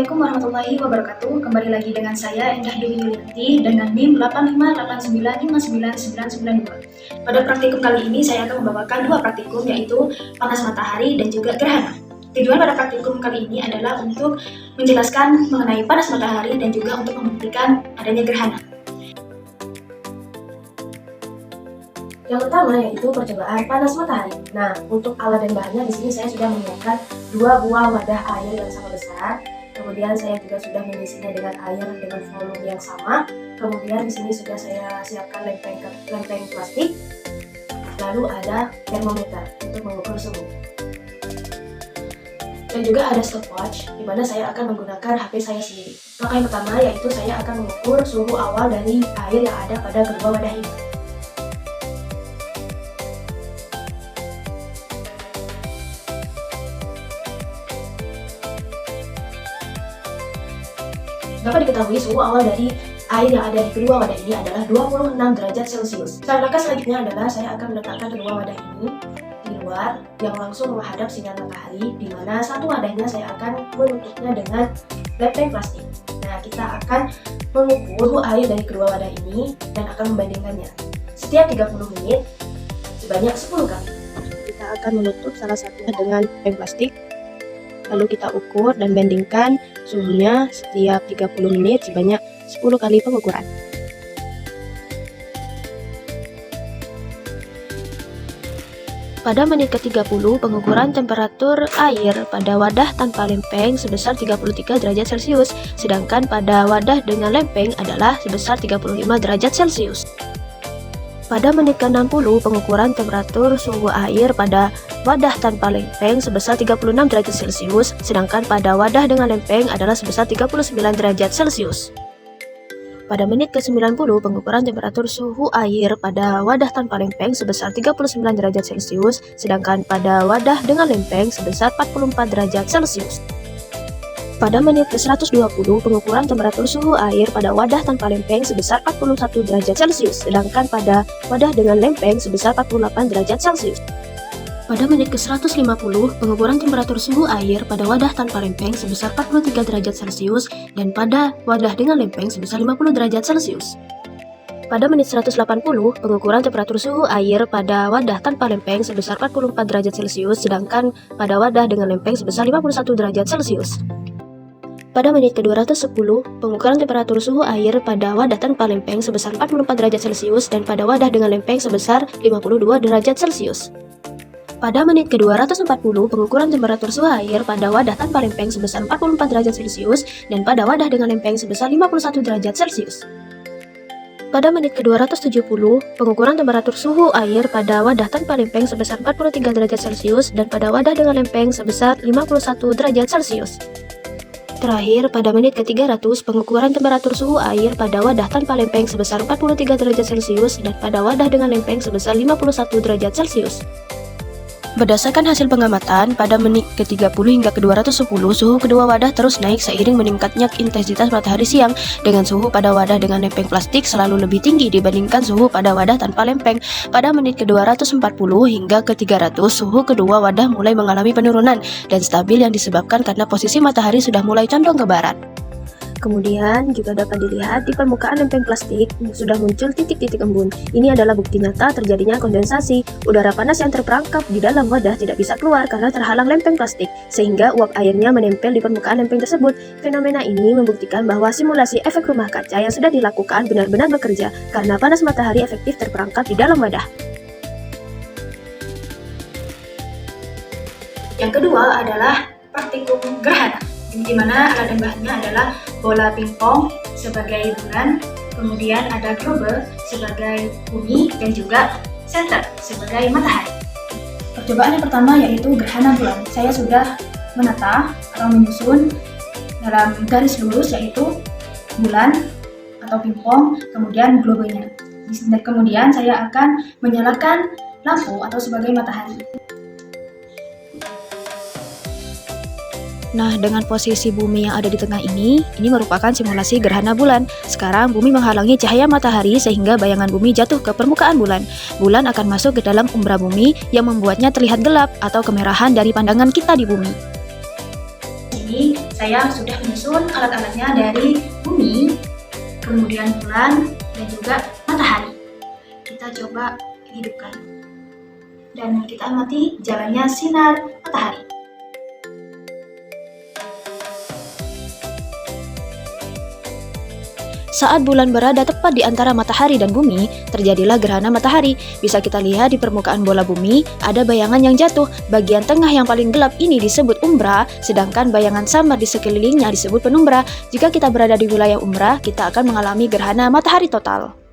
Assalamualaikum warahmatullahi wabarakatuh. Kembali lagi dengan saya Endah Dewi Yulianti dengan NIM 858959992. Pada praktikum kali ini saya akan membawakan dua praktikum, yaitu panas matahari dan juga gerhana. Tujuan pada praktikum kali ini adalah untuk menjelaskan mengenai panas matahari dan juga untuk membuktikan adanya gerhana. Yang pertama yaitu percobaan panas matahari. Nah, untuk alat dan bahannya di sini saya sudah menyiapkan dua buah wadah air yang sama besar. Kemudian saya juga sudah mengisinya dengan air dengan volume yang sama. Kemudian di sini sudah saya siapkan lempeng plastik. Lalu ada termometer untuk mengukur suhu. Dan juga ada stopwatch di mana saya akan menggunakan HP saya sendiri. Langkah yang pertama yaitu saya akan mengukur suhu awal dari air yang ada pada kedua wadah ini. Dapat diketahui suhu awal dari air yang ada di kedua wadah ini adalah 26 derajat Celcius. Langkah selanjutnya adalah saya akan meletakkan kedua wadah ini di luar yang langsung menghadap sinar matahari, di mana satu wadahnya saya akan menutupnya dengan lempeng plastik. Nah, kita akan mengukur suhu air dari kedua wadah ini dan akan membandingkannya. Setiap 30 menit sebanyak 10 kali. Kita akan menutup salah satunya dengan lempeng plastik. Lalu kita ukur dan bandingkan suhunya setiap 30 menit sebanyak 10 kali pengukuran. Pada menit ke-30, pengukuran temperatur air pada wadah tanpa lempeng sebesar 33 derajat Celcius, sedangkan pada wadah dengan lempeng adalah sebesar 35 derajat Celcius. Pada menit ke-60, pengukuran temperatur suhu air pada wadah tanpa lempeng sebesar 36 derajat Celcius, sedangkan pada wadah dengan lempeng adalah sebesar 39 derajat Celcius. Pada menit ke-90, pengukuran temperatur suhu air pada wadah tanpa lempeng sebesar 39 derajat Celcius, sedangkan pada wadah dengan lempeng sebesar 44 derajat Celcius. Pada menit ke-120, pengukuran temperatur suhu air pada wadah tanpa lempeng sebesar 41 derajat Celcius, sedangkan pada wadah dengan lempeng sebesar 48 derajat Celcius. Pada menit ke-150, pengukuran temperatur suhu air pada wadah tanpa lempeng sebesar 43 derajat Celcius dan pada wadah dengan lempeng sebesar 50 derajat Celcius. Pada menit 180, pengukuran temperatur suhu air pada wadah tanpa lempeng sebesar 44 derajat Celcius, sedangkan pada wadah dengan lempeng sebesar 51 derajat Celcius. Pada menit ke-210, pengukuran temperatur suhu air pada wadah tanpa lempeng sebesar 44 derajat Celcius dan pada wadah dengan lempeng sebesar 52 derajat Celcius. Pada menit ke-240, pengukuran temperatur suhu air pada wadah tanpa lempeng sebesar 44 derajat Celcius dan pada wadah dengan lempeng sebesar 51 derajat Celcius. Pada menit ke-270, pengukuran temperatur suhu air pada wadah tanpa lempeng sebesar 43 derajat Celcius dan pada wadah dengan lempeng sebesar 51 derajat Celcius. Terakhir, pada menit ke-300, pengukuran temperatur suhu air pada wadah tanpa lempeng sebesar 43 derajat Celcius dan pada wadah dengan lempeng sebesar 51 derajat Celcius. Berdasarkan hasil pengamatan, pada menit ke-30 hingga ke-210, suhu kedua wadah terus naik seiring meningkatnya intensitas matahari siang, dengan suhu pada wadah dengan lempeng plastik selalu lebih tinggi dibandingkan suhu pada wadah tanpa lempeng. Pada menit ke-240 hingga ke-300, suhu kedua wadah mulai mengalami penurunan dan stabil yang disebabkan karena posisi matahari sudah mulai condong ke barat. Kemudian juga dapat dilihat di permukaan lempeng plastik sudah muncul titik-titik embun. Ini adalah bukti nyata terjadinya kondensasi. Udara panas yang terperangkap di dalam wadah tidak bisa keluar karena terhalang lempeng plastik, sehingga uap airnya menempel di permukaan lempeng tersebut. Fenomena ini membuktikan bahwa simulasi efek rumah kaca yang sudah dilakukan benar-benar bekerja karena panas matahari efektif terperangkap di dalam wadah. Yang kedua adalah praktikum gerhana, di mana alat dan bahannya adalah bola pingpong sebagai bulan, kemudian ada globe sebagai bumi, dan juga center sebagai matahari. Percobaan yang pertama yaitu gerhana bulan. Saya sudah menata atau menyusun dalam garis lurus yaitu bulan atau pingpong, kemudian globenya. Dan kemudian saya akan menyalakan lampu atau sebagai matahari. Nah, dengan posisi bumi yang ada di tengah ini merupakan simulasi gerhana bulan. Sekarang bumi menghalangi cahaya matahari sehingga bayangan bumi jatuh ke permukaan bulan. Bulan akan masuk ke dalam umbra bumi yang membuatnya terlihat gelap atau kemerahan dari pandangan kita di bumi. Ini Saya sudah menyusun alat-alatnya dari bumi, kemudian bulan, dan juga matahari. Kita coba hidupkan. Dan kita amati jalannya sinar matahari. Saat bulan berada tepat di antara matahari dan bumi, terjadilah gerhana matahari. Bisa kita lihat di permukaan bola bumi, ada bayangan yang jatuh. Bagian tengah yang paling gelap ini disebut umbra, sedangkan bayangan samar di sekelilingnya disebut penumbra. Jika kita berada di wilayah umbra, kita akan mengalami gerhana matahari total.